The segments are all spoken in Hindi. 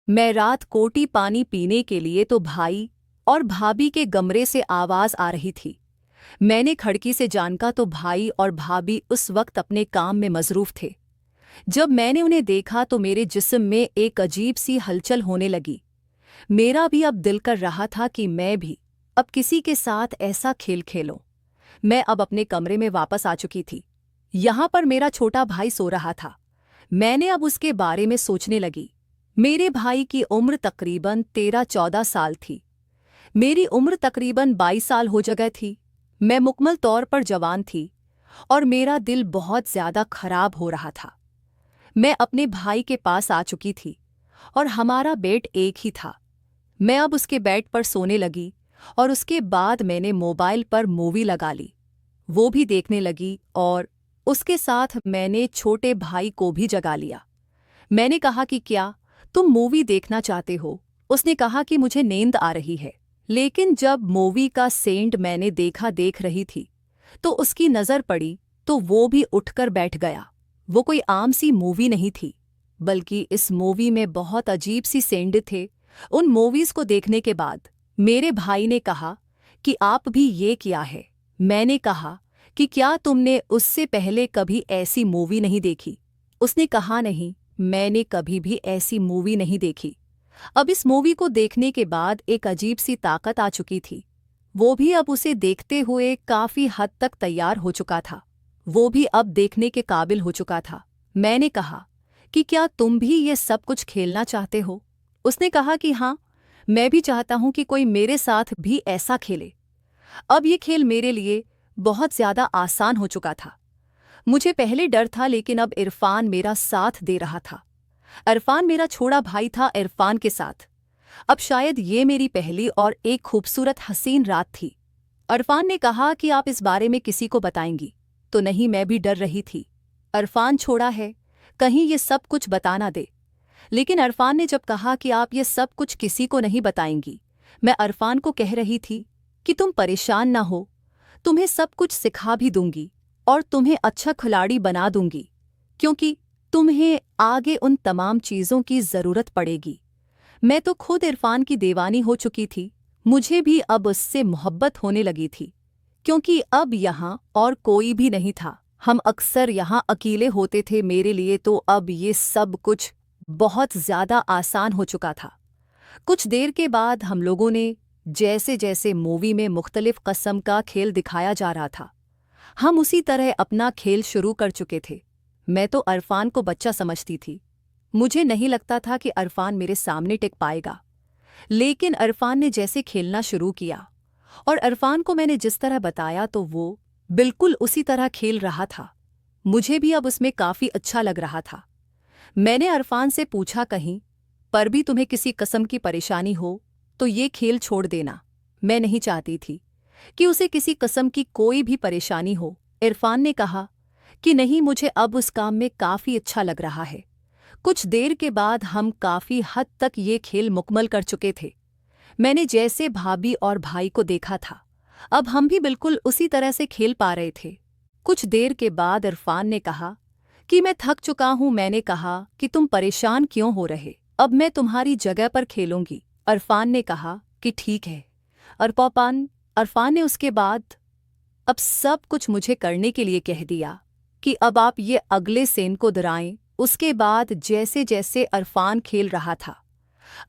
मैं रात कोटी पानी पीने के लिए तो भाई और भाभी के कमरे से आवाज आ रही थी। मैंने खिड़की से झांका तो भाई और भाभी उस वक्त अपने काम में मसरूफ थे। जब मैंने उन्हें देखा तो मेरे जिस्म में एक अजीब सी हलचल होने लगी। मेरा भी अब दिल कर रहा था कि मैं भी अब किसी के साथ ऐसा खेल खेलूं। मैं अब अपने कमरे में वापस आ चुकी थी। यहाँ पर मेरा छोटा भाई सो रहा था। मैंने अब उसके बारे में सोचने लगी। मेरे भाई की उम्र तकरीबन 13-14 साल थी। मेरी उम्र तकरीबन 22 साल हो गई थी। मैं मुकम्मल तौर पर जवान थी और मेरा दिल बहुत ज्यादा खराब हो रहा था। मैं अपने भाई के पास आ चुकी थी और हमारा बेड एक ही था। मैं अब उसके बेड पर सोने लगी और उसके बाद मैंने मोबाइल पर मूवी लगा ली। वो भी देखने लगी और उसके साथ मैंने छोटे भाई को भी जगा लिया। मैंने कहा कि क्या तुम मूवी देखना चाहते हो? उसने कहा कि मुझे नींद आ रही है। लेकिन जब मूवी का सेंड मैंने देख रही थी तो उसकी नज़र पड़ी तो वो भी उठकर बैठ गया। वो कोई आम सी मूवी नहीं थी, बल्कि इस मूवी में बहुत अजीब सी सेंड थे। उन मूवीज़ को देखने के बाद मेरे भाई ने कहा कि आप भी ये किया है। मैंने कहा कि क्या तुमने उससे पहले कभी ऐसी मूवी नहीं देखी? उसने कहा नहीं, मैंने कभी भी ऐसी मूवी नहीं देखी। अब इस मूवी को देखने के बाद एक अजीब सी ताकत आ चुकी थी। वो भी अब उसे देखते हुए काफी हद तक तैयार हो चुका था। वो भी अब देखने के काबिल हो चुका था। मैंने कहा कि क्या तुम भी ये सब कुछ खेलना चाहते हो? उसने कहा कि हाँ, मैं भी चाहता हूं कि कोई मेरे साथ भी ऐसा खेले। अब ये खेल मेरे लिए बहुत ज्यादा आसान हो चुका था। मुझे पहले डर था, लेकिन अब इरफान मेरा साथ दे रहा था। इरफान मेरा छोटा भाई था। इरफान के साथ अब शायद ये मेरी पहली और एक खूबसूरत हसीन रात थी। इरफान ने कहा कि आप इस बारे में किसी को बताएंगी तो नहीं? मैं भी डर रही थी। इरफान छोड़ा है, कहीं ये सब कुछ बता ना दे। लेकिन इरफान ने जब कहा कि आप ये सब कुछ किसी को नहीं बताएंगी, मैं इरफान को कह रही थी कि तुम परेशान ना हो, तुम्हें सब कुछ सिखा भी दूंगी और तुम्हें अच्छा खिलाड़ी बना दूंगी, क्योंकि तुम्हें आगे उन तमाम चीज़ों की ज़रूरत पड़ेगी। मैं तो खुद इरफान की दीवानी हो चुकी थी। मुझे भी अब उससे मोहब्बत होने लगी थी, क्योंकि अब यहाँ और कोई भी नहीं था। हम अक्सर यहाँ अकेले होते थे। मेरे लिए तो अब ये सब कुछ बहुत ज़्यादा आसान हो चुका था। कुछ देर के बाद हम लोगों ने, जैसे जैसे मूवी में मुख्तलिफ कस्म का खेल दिखाया जा रहा था, हम उसी तरह अपना खेल शुरू कर चुके थे। मैं तो इरफान को बच्चा समझती थी। मुझे नहीं लगता था कि इरफान मेरे सामने टिक पाएगा। लेकिन इरफान ने जैसे खेलना शुरू किया और इरफान को मैंने जिस तरह बताया तो वो बिल्कुल उसी तरह खेल रहा था। मुझे भी अब उसमें काफ़ी अच्छा लग रहा था। मैंने इरफान से पूछा, कहीं पर भी तुम्हें किसी किस्म की परेशानी हो तो ये खेल छोड़ देना। मैं नहीं चाहती थी कि उसे किसी किस्म की कोई भी परेशानी हो। इरफान ने कहा कि नहीं, मुझे अब उस काम में काफ़ी अच्छा लग रहा है। कुछ देर के बाद हम काफ़ी हद तक ये खेल मुकम्मल कर चुके थे। मैंने जैसे भाभी और भाई को देखा था, अब हम भी बिल्कुल उसी तरह से खेल पा रहे थे। कुछ देर के बाद इरफान ने कहा कि मैं थक चुका हूं। मैंने कहा कि तुम परेशान क्यों हो रहे, अब मैं तुम्हारी जगह पर खेलूंगी। इरफान ने कहा कि ठीक है। इरफान ने उसके बाद अब सब कुछ मुझे करने के लिए कह दिया कि अब आप ये अगले सेन को दोहराएं। उसके बाद जैसे जैसे इरफान खेल रहा था,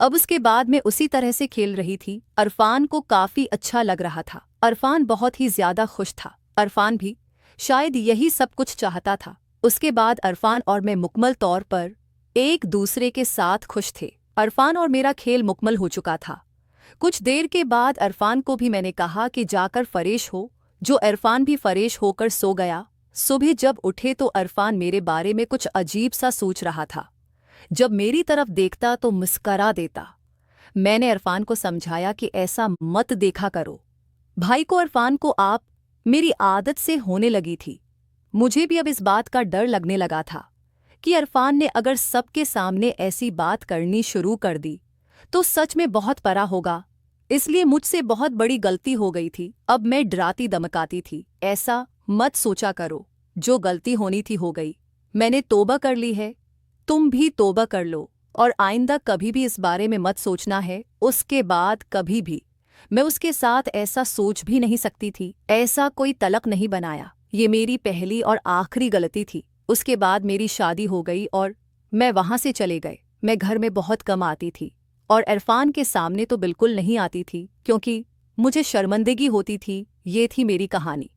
अब उसके बाद मैं उसी तरह से खेल रही थी। इरफान को काफ़ी अच्छा लग रहा था। इरफान बहुत ही ज़्यादा खुश था। इरफान भी शायद यही सब कुछ चाहता था। उसके बाद इरफान और मैं मुकम्मल तौर पर एक दूसरे के साथ खुश थे। इरफान और मेरा खेल मुकम्मल हो चुका था। कुछ देर के बाद इरफान को भी मैंने कहा कि जाकर फरेश हो, जो इरफान भी फरेश होकर सो गया। सुबह जब उठे तो इरफान मेरे बारे में कुछ अजीब सा सोच रहा था। जब मेरी तरफ देखता तो मुस्करा देता। मैंने इरफान को समझाया कि ऐसा मत देखा करो। भाई को इरफान को आप मेरी आदत से होने लगी थी। मुझे भी अब इस बात का डर लगने लगा था कि इरफान ने अगर सबके सामने ऐसी बात करनी शुरू कर दी तो सच में बहुत परा होगा। इसलिए मुझसे बहुत बड़ी गलती हो गई थी। अब मैं डराती धमकाती थी, ऐसा मत सोचा करो, जो गलती होनी थी हो गई। मैंने तौबा कर ली है, तुम भी तौबा कर लो और आइंदा कभी भी इस बारे में मत सोचना है। उसके बाद कभी भी मैं उसके साथ ऐसा सोच भी नहीं सकती थी। ऐसा कोई तलक नहीं बनाया। ये मेरी पहली और आखिरी गलती थी। उसके बाद मेरी शादी हो गई और मैं वहाँ से चले गए। मैं घर में बहुत कम आती थी और इरफान के सामने तो बिल्कुल नहीं आती थी क्योंकि मुझे शर्मिंदगी होती थी। ये थी मेरी कहानी।